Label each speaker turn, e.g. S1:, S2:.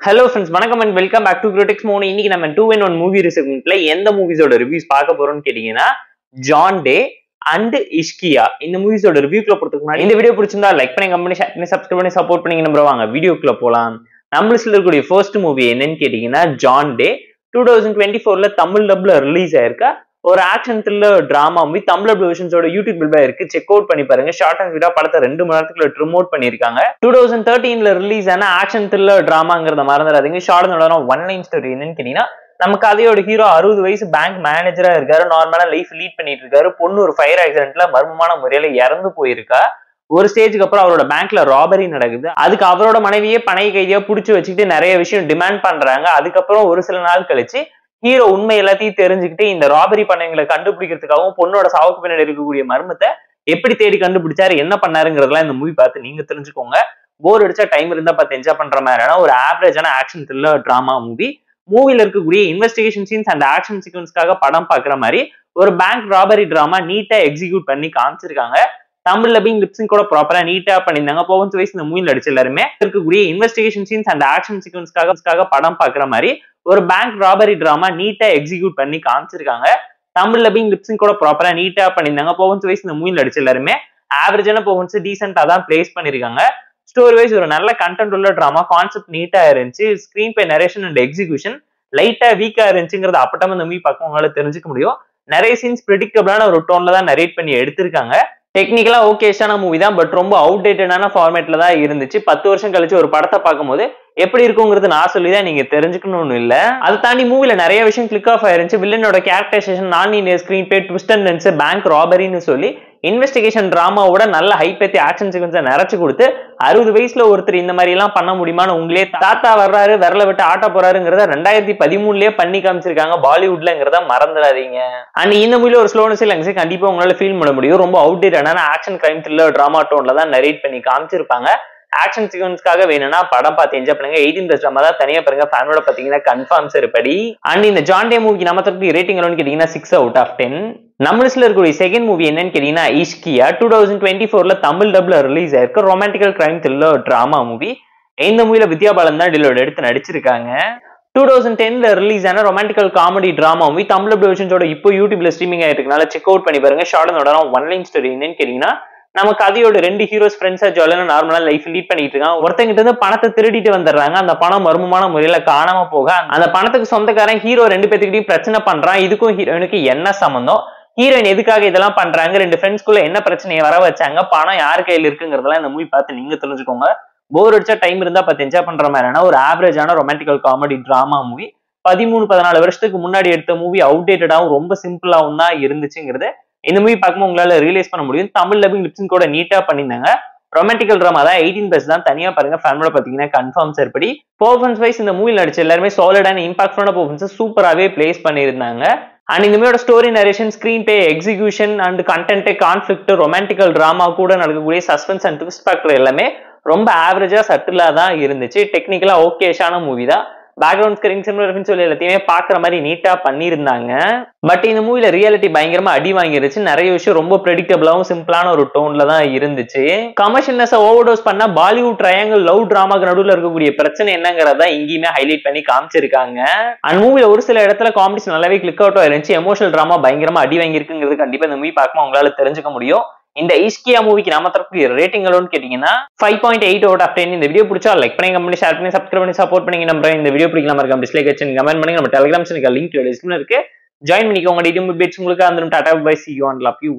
S1: Hello friends, வணக்கம் and welcome back to Critics Mono. இன்னைக்கு நம்ம 2-in-1 மூவி ரிசெக்மெண்ட்ல எந்த மூவிஸோட ரிவ்யூஸ் பார்க்க போறோம்னு கேட்டீங்கன்னா ஜான் டே அண்ட் இஷ்கியா. இந்த மூவிஸோட ரிவ்யூக்குள்ள போறதுக்கு முன்னாடி இந்த வீடியோ பிடிச்சிருந்தா லைக் பண்ணி கமெண்ட் ஷேர் பண்ணி சப்ஸ்கிரைப் பண்ணி சப்போர்ட் பண்ணி நம்புற வாங்க வீடியோக்குள்ள போலாம். நம்ம லிஸ்ட்ல இருக்கக்கூடிய ஃபர்ஸ்ட் மூவி என்னன்னு கேட்டீங்கன்னா ஜான் டே. 2024ல தமிழ் டப்ல ரிலீஸ் ஆயிருக்க ஒரு action thriller drama movie. Tamil dub வெர்ஷன்ஸோட யூடியூப் பில்பா இருக்கு, செக் அவுட் பண்ணி பாருங்க. ஷார்ட் அண்ட் ஸ்வீட்டா படத்தை 2 மணி நேரத்துக்குள்ள ட்ரிமோட் பண்ணிருக்காங்க. 2013ல ரிலீஸ் ஆன ஆக்ஷன் த்ரில்லர் டிராமாங்கிறத மறந்துடாதீங்க. Short and one line story என்னன்னு கேட்டீங்கன்னா, நம்ம கதையோட ஹீரோ 60 வயசு பேங்க் மேனேஜரா இருக்காரு. நார்மலா லைஃப் லீட் பண்ணிட்டு இருக்காரு. பொண்ணு ஒரு ஃபயர் ஆக்சிடென்ட்ல மர்மமான முறையில இறந்து போயிருக்கா. ஒரு ஸ்டேஜுக்கு அப்புறம் அவரோட பேங்க்ல ராபரி நடக்குது. அதுக்கு அவரோட மனைவியே பணை கைதியா புடிச்சு வச்சுக்கிட்டு நிறைய விஷயம் டிமாண்ட் பண்றாங்க. அதுக்கப்புறம் ஒரு சில நாள் கழிச்சு ஹீரோ உண்மை எல்லாத்தையும் தெரிஞ்சுக்கிட்டு இந்த ராபரி பண்ணைங்களை கண்டுபிடிக்கிறதுக்காகவும் பொண்ணோட சாவுக்கு பின்னாடி இருக்கக்கூடிய மர்மத்தை எப்படி தேடி கண்டுபிடிச்சாரு, என்ன பண்ணாருங்கிறதுலாம் இந்த மூவி பார்த்து நீங்க தெரிஞ்சுக்கோங்க. போர் அடிச்சா டைம் இருந்தா பார்த்து என்ஜாய் பண்ற மாதிரியான ஒரு ஆவரேஜான ஆக்ஷன் த்ரில்லர் டிராமா மூவி. மூவில இருக்கக்கூடிய இன்வெஸ்டிகேஷன் சீன்ஸ் அண்ட் ஆக்ஷன் சீக்வன்ஸ்க்காக படம் பாக்குற மாதிரி ஒரு பேங்க் ராபரி டிராமா நீட்டா எக்ஸிக்யூட் பண்ணி காமிச்சிருக்காங்க. தமிழ்ல பீங் லிப்ஸிங் கூட ப்ராப்பரா நீட்டா பண்ணியிருந்தாங்க. பர்ஃபார்மன்ஸ் வைஸ் இந்த மூவில நடிச்ச எல்லாருமே இருக்கக்கூடிய இன்வெஸ்டிகேஷன் சீன்ஸ் அண்ட் ஆக்ஷன் சீக்வன்ஸ்க்காக படம் பாக்குற மாதிரி ஒரு பேங்க் ராபரி டிராமா நீட்டா எக்ஸிக்யூட் பண்ணி காமிச்சிருக்காங்க. தமிழ்ல பீங் லிப்ஸிங் கூட ப்ராப்பரா நீட்டா பண்ணியிருந்தாங்க. பர்ஃபார்மன்ஸ் வைஸ் இந்த மூவில நடிச்ச எல்லாருமே ஆவரேஜான பர்ஃபார்மன்ஸ் டீசென்டா தான் பிளேஸ் பண்ணிருக்காங்க. ஸ்டோரி வைஸ் ஒரு நல்ல கண்டென்ட் உள்ள டிராமா, கான்செப்ட் நீட்டா இருந்துச்சு. Screenplay narration and execution லைட்டா வீக்கா இருந்துச்சுங்கிறது அப்பட்டமா இந்த மூவி பார்க்க உங்களால தெரிஞ்சுக்க முடியும். நிறைய சீன்ஸ் பிரெடிக்டபிளான ஒரு டோன்ல தான் நரேட் பண்ணி எடுத்திருக்காங்க. டெக்னிக்கலா ஓகேஷான மூவி தான், பட் ரொம்ப அவுடேட்டடான ஃபார்மேட்ல தான் இருந்துச்சு. 10 வருஷம் கழிச்சு ஒரு படத்தை பார்க்கும்போது எப்படி இருக்குங்கிறது நான் சொல்லிதான் நீங்க தெரிஞ்சுக்கணும்னு இல்ல. அதை தாண்டி மூவில நிறைய விஷயம் கிளிக் ஆஃப் ஆயிருந்துச்சு. வில்லனோட கேரக்டரைசேஷன், நான் screenplay, twist and turns, bank ராபரின்னு சொல்லி இன்வெஸ்டிகேஷன் டிராமாவோட நல்ல ஹைப்பேத்தி ஆக்ஷன் சீக்வன்ஸை நிறைச்சு கொடுத்து 60 வயசுல ஒருத்தர் இந்த மாதிரி எல்லாம் பண்ண முடியுமான்னு உங்களே தாத்தா வர்றாரு விரல விட்டு ஆட்ட போறாருங்கிறத 2013லயே பண்ணி காமிச்சிருக்காங்க பாலிவுட்லங்கிறத மறந்துடாதீங்க. அண்ட் இந்த மூவில ஒரு ஸ்லோனஸ் இல்லைங்க கண்டிப்பா உங்களால ஃபீல் பண்ண முடியும். ரொம்ப அவுடேட்டான ஆக்ஷன் கிரைம் த்ரில்லர் டிராமா டோன்ல தான் நரேட் பண்ணி காமிச்சிருப்பாங்க. ஆக்ஷன் சீக்வன்ஸ்க்காக வேணும்னா படம் பார்த்து என்ஜாய் பண்ணுங்க. 18+ ட்ராமா தான், தனியா பாருங்க. ஃபேமிலியோட பாத்தீங்கன்னா கன்ஃபார்ம் சரிப்படி. அண்ட் இந்த ஜான் டே மூவிக்கு நம்ம தரப்பு ரேட்டிங் எவ்வளவுன்னு கேட்டீங்கன்னா 6/10. நம்ம லிஸ்ட்ல இருக்கக்கூடிய செகண்ட் மூவி என்னன்னு கேட்டீங்கன்னா இஷ்கியா. 2024ல தமிழ் டப்ல ரிலீஸ் ஆயிருக்க romantical crime thriller drama movie. இந்த மூவில வித்யா பாலன் தான் டிலோட எடுத்து நடிச்சிருக்காங்க. 2010ல ரிலீஸ் ஆன romantical comedy drama movie. Tamil dub வெர்ஷன்ஸோட இப்போ யூடியூப்ல ஸ்ட்ரீமிங் ஆயிருக்கனால செக் அவுட் பண்ணி பாருங்க. Short and one line story என்னன்னு கேட்டீங்கன்னா, நம்ம கதையோட 2 ஹீரோஸ் ஃப்ரெண்ட்ஸா ஜாலியா நார்மலா லைஃப் லீட் பண்ணிட்டு இருக்காங்க. ஒருத்தங்கிட்ட இருந்து பணத்தை திருடிட்டு வந்துடுறாங்க. அந்த பணம் மர்மமான முறையில காணாம போக அந்த பணத்துக்கு சொந்தக்காரன் ஹீரோ 2 பேத்துக்கிட்டையும் பிரச்சனை பண்றான். இதுக்கும் ஹீரோயினுக்கு என்ன சம்பந்தம், ஹீரோயின் எதுக்காக இதெல்லாம் பண்றாங்க, 2 ஃப்ரெண்ட்ஸ்குள்ள என்ன பிரச்சனையை வர வச்சாங்க, பணம் யார் கையில இருக்குங்கிறதெல்லாம் இந்த மூவி பார்த்து நீங்க தெரிஞ்சுக்கோங்க. போர் அடிச்சா டைம் இருந்தா பார்த்து என்ஜாய் பண்ற மாதிரியான ஒரு ஆவரேஜான ரொமான்டிக்கல் காமெடி டிராமா மூவி. 13-14 வருஷத்துக்கு முன்னாடி எடுத்த மூவி அவுடேட்டடாவும் ரொம்ப சிம்பிளாவும் தான் இருந்துச்சுங்கிறது இந்த மூவி பார்க்கும்போது உங்களால ரியலைஸ் பண்ண முடியும். தமிழ் டப்பிங் லிப்ஸிங் கூட நீட்டா பண்ணியிருந்தாங்க. ரொமான்டிக்கல் டிராமா தான், 18+ தான், தனியா பாருங்க. ஃபேமிலியோட பாத்தீங்கன்னா கன்ஃபார்ம் சரிப்படி. பெர்ஃபார்மன்ஸ் வைஸ் இந்த மூவில நடிச்ச எல்லாருமே சாலிடான இம்பாக்ட்ஃபுல்லான பெர்ஃபார்மன்ஸ் சூப்பராகவே பிளேஸ் பண்ணியிருந்தாங்க. அண்ட் இந்த மூவியோட story narration, screen pay, execution and content, conflict, ரொமான்டிக்கல் drama கூட நடக்கக்கூடிய சஸ்பென்ஸ் அண்ட் ட்விஸ்ட் ஃபேக்டர் எல்லாமே ரொம்ப ஆவரேஜா சட்டிலா தான் இருந்துச்சு. டெக்னிக்கலா ஓகேஷான மூவி தான். பேக்ரவுண்ட் ஸ்கிரீன் சிமிலர் சொல்லி எல்லாத்தையுமே பாக்குற மாதிரி நீட்டா பண்ணியிருந்தாங்க. பட் இந்த மூவில ரியாலிட்டி பயங்கரமா அடி வாங்கிருச்சு. நிறைய விஷயம் ரொம்ப ப்ரெடிக்டபிளாவும் சிம்பிளான ஒரு டோன்ல தான் இருந்துச்சு. கமர்ஷியல்னஸ் ஓவர்டோஸ் பண்ண பாலிவுட் ட்ரையாங்கிள் லவ் டிராமாக்கு நடுவில் இருக்கக்கூடிய பிரச்சனை என்னங்கிறத இங்கேயுமே ஹைலைட் பண்ணி காமிச்சிருக்காங்க. அந்த மூவில ஒரு சில இடத்துல காமெடிஸ் நல்லாவே கிளிக் அவுட் ஆயிருந்துச்சு. எமோஷனல் டிராமா பயங்கரமா அடி வாங்கியிருக்குங்கிறது கண்டிப்பா இந்த மூவி பார்க்கும்போது உங்களால தெரிஞ்சுக்க முடியும். இந்த இஷ்கியா மூவிக்கு நாம தரப்பு ரேட்டிங் எவ்வளவுன்னு கேட்டீங்கன்னா 5.8/10. இந்த வீடியோ பிடிச்சா லைக் பண்ணி கமெண்ட் ஷேர் பண்ணி சப்ஸ்கிரைப் பண்ணி சப்போர்ட் பண்ணி நம்புறேன். இந்த வீடியோ பிடிக்கலாம் இருக்க டிஸ்லைக் வச்சு கமெண்ட் பண்ணி நம்ம டெலிகிராம் சேனலுக்கு லிங்க் டிஸ்கிரிப்ஷன்ல இருக்கு, ஜாயின் பண்ணிக்கோங்க. டீடைல் அப்டேட்ஸ் உங்களுக்கு அந்த tata bye, see you and love you.